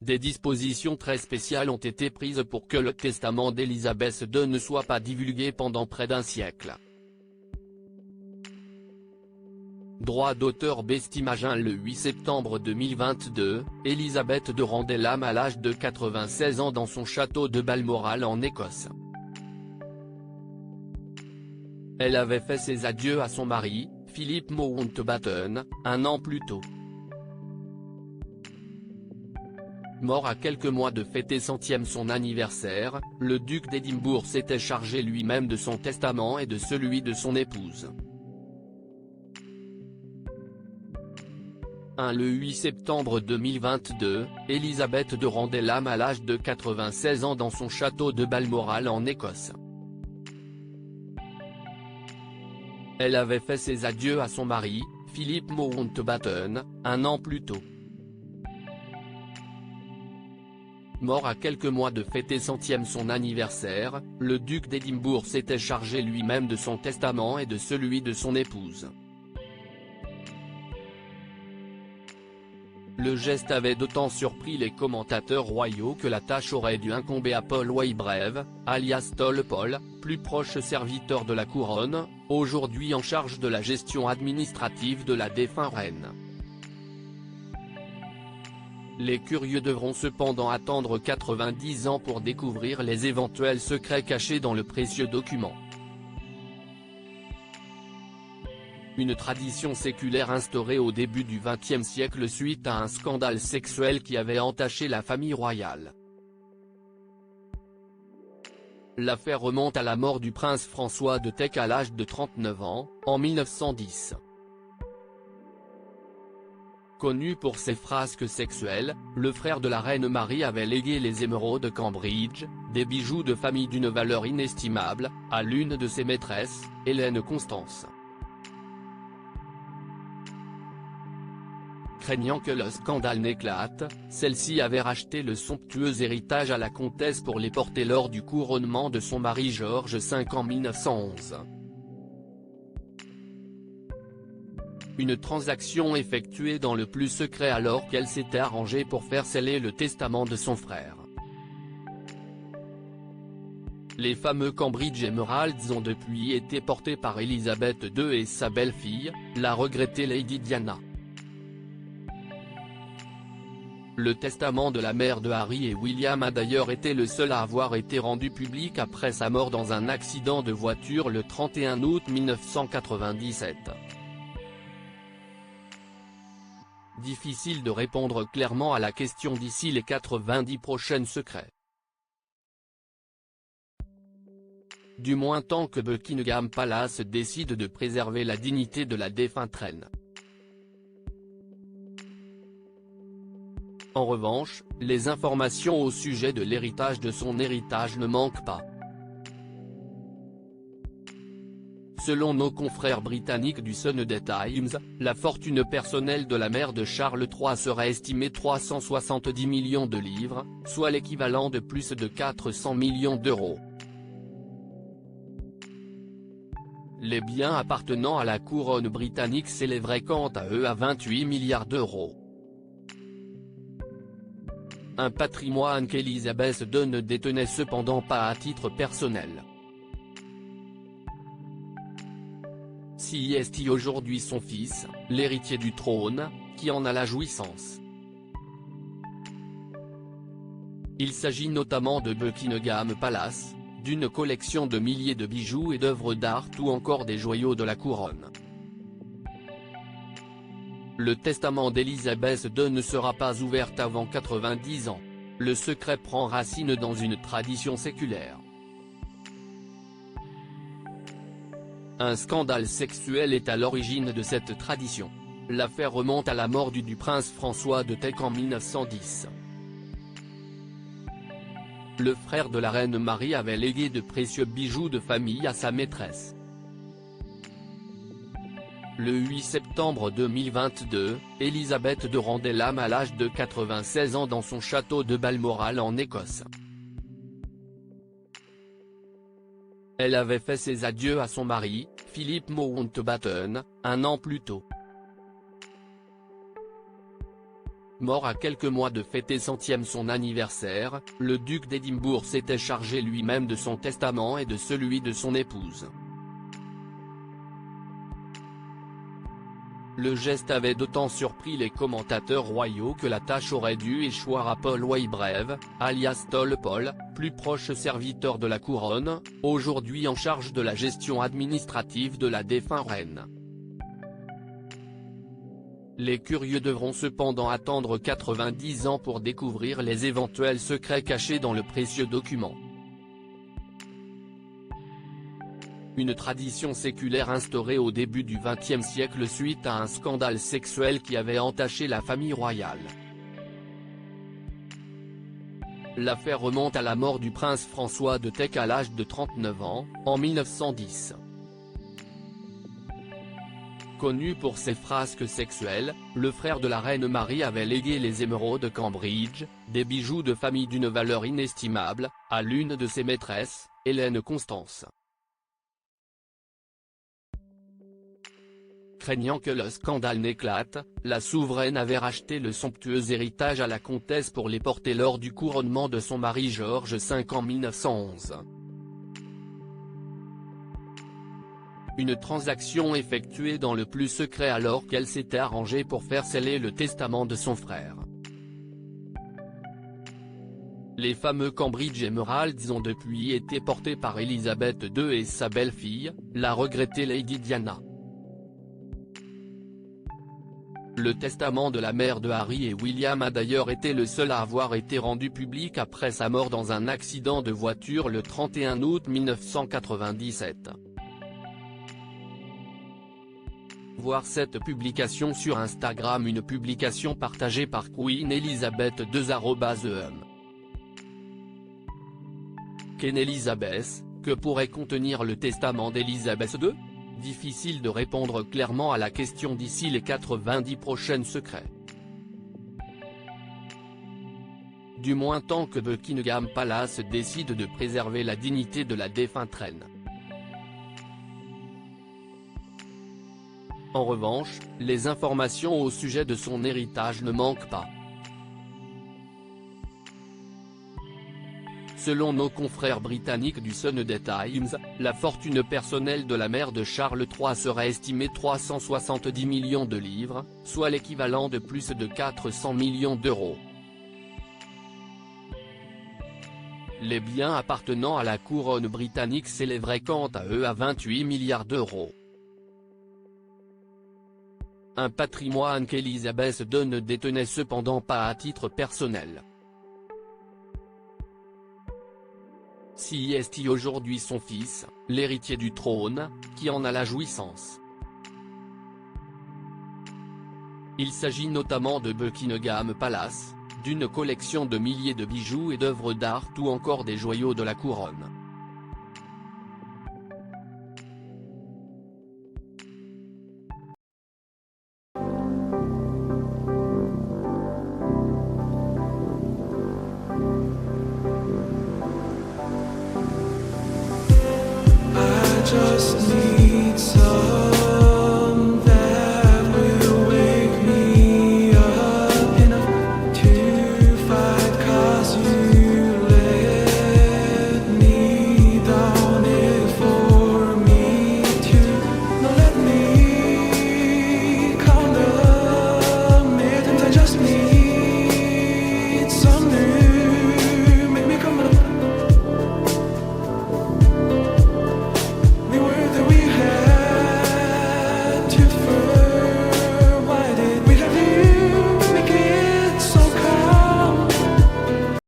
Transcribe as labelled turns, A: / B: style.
A: Des dispositions très spéciales ont été prises pour que le testament d'Elisabeth II ne soit pas divulgué pendant près d'un siècle. Droit d'auteur Bestimagin. Le 8 septembre 2022, Elisabeth II rendait l'âme à l'âge de 96 ans dans son château de Balmoral en Écosse. Elle avait fait ses adieux à son mari, Philip Mountbatten, un an plus tôt. Mort à quelques mois de fêter son anniversaire, le duc d'Édimbourg s'était chargé lui-même de son testament et de celui de son épouse. Le 8 septembre 2022, Elisabeth II rendait l'âme à l'âge de 96 ans dans son château de Balmoral en Écosse. Elle avait fait ses adieux à son mari, Philip Mountbatten, un an plus tôt. Mort à quelques mois de fêter son anniversaire, le duc d'Édimbourg s'était chargé lui-même de son testament et de celui de son épouse. Le geste avait d'autant surpris les commentateurs royaux que la tâche aurait dû incomber à Paul Waybrave, alias Tolpol, plus proche serviteur de la couronne, aujourd'hui en charge de la gestion administrative de la défunte reine. Les curieux devront cependant attendre 90 ans pour découvrir les éventuels secrets cachés dans le précieux document. Une tradition séculaire instaurée au début du XXe siècle suite à un scandale sexuel qui avait entaché la famille royale. L'affaire remonte à la mort du prince François de Teck à l'âge de 39 ans, en 1910. Connu pour ses frasques sexuelles, le frère de la reine Marie avait légué les émeraudes de Cambridge, des bijoux de famille d'une valeur inestimable, à l'une de ses maîtresses, Hélène Constance. Craignant que le scandale n'éclate, celle-ci avait racheté le somptueux héritage à la comtesse pour les porter lors du couronnement de son mari George V en 1911. Une transaction effectuée dans le plus secret alors qu'elle s'était arrangée pour faire sceller le testament de son frère. Les fameux Cambridge Emeralds ont depuis été portés par Elisabeth II et sa belle-fille, la regrettée Lady Diana. Le testament de la mère de Harry et William a d'ailleurs été le seul à avoir été rendu public après sa mort dans un accident de voiture le 31 août 1997. Difficile de répondre clairement à la question d'ici les 90 prochaines secrets. Du moins tant que Buckingham Palace décide de préserver la dignité de la défunte reine. En revanche, les informations au sujet de l'héritage de son héritage ne manquent pas. Selon nos confrères britanniques du Sunday Times, la fortune personnelle de la mère de Charles III serait estimée 370 millions de livres, soit l'équivalent de plus de 400 millions d'euros. Les biens appartenant à la couronne britannique s'élèveraient quant à eux à 28 milliards d'euros. Un patrimoine qu'Elisabeth II ne détenait cependant pas à titre personnel. C'est aujourd'hui son fils, l'héritier du trône, qui en a la jouissance. Il s'agit notamment de Buckingham Palace, d'une collection de milliers de bijoux et d'œuvres d'art ou encore des joyaux de la couronne. Le testament d'Elisabeth II ne sera pas ouvert avant 90 ans. Le secret prend racine dans une tradition séculaire. Un scandale sexuel est à l'origine de cette tradition. L'affaire remonte à la mort du prince François de Teck en 1910. Le frère de la reine Marie avait légué de précieux bijoux de famille à sa maîtresse. Le 8 septembre 2022, Elisabeth II rendait l'âme à l'âge de 96 ans dans son château de Balmoral en Écosse. Elle avait fait ses adieux à son mari, Philip Mountbatten, un an plus tôt. Mort à quelques mois de fêter son anniversaire, le duc d'Édimbourg s'était chargé lui-même de son testament et de celui de son épouse. Le geste avait d'autant surpris les commentateurs royaux que la tâche aurait dû échoir à Paul Whybrev, alias Tolpol, plus proche serviteur de la couronne, aujourd'hui en charge de la gestion administrative de la défunte reine. Les curieux devront cependant attendre 90 ans pour découvrir les éventuels secrets cachés dans le précieux document. Une tradition séculaire instaurée au début du XXe siècle suite à un scandale sexuel qui avait entaché la famille royale. L'affaire remonte à la mort du prince François de Teck à l'âge de 39 ans, en 1910. Connu pour ses frasques sexuelles, le frère de la reine Marie avait légué les émeraudes de Cambridge, des bijoux de famille d'une valeur inestimable, à l'une de ses maîtresses, Hélène Constance. Craignant que le scandale n'éclate, la souveraine avait racheté le somptueux héritage à la comtesse pour les porter lors du couronnement de son mari George V en 1911. Une transaction effectuée dans le plus secret alors qu'elle s'était arrangée pour faire sceller le testament de son frère. Les fameux Cambridge Emeralds ont depuis été portés par Élisabeth II et sa belle-fille, la regrettée Lady Diana. Le testament de la mère de Harry et William a d'ailleurs été le seul à avoir été rendu public après sa mort dans un accident de voiture le 31 août 1997. Voir cette publication sur Instagram. Une publication partagée par Queen Elizabeth II. Queen Elizabeth, que pourrait contenir le testament d'Elizabeth II ? Difficile de répondre clairement à la question d'ici les 90 prochaines secrets. Du moins tant que Buckingham Palace décide de préserver la dignité de la défunte reine. En revanche, les informations au sujet de son héritage ne manquent pas. Selon nos confrères britanniques du Sunday Times, la fortune personnelle de la mère de Charles III serait estimée 370 millions de livres, soit l'équivalent de plus de 400 millions d'euros. Les biens appartenant à la couronne britannique s'élèveraient quant à eux à 28 milliards d'euros. Un patrimoine qu'Elizabeth II ne détenait cependant pas à titre personnel. Si est aujourd'hui son fils, l'héritier du trône, qui en a la jouissance. Il s'agit notamment de Buckingham Palace, d'une collection de milliers de bijoux et d'œuvres d'art ou encore des joyaux de la couronne.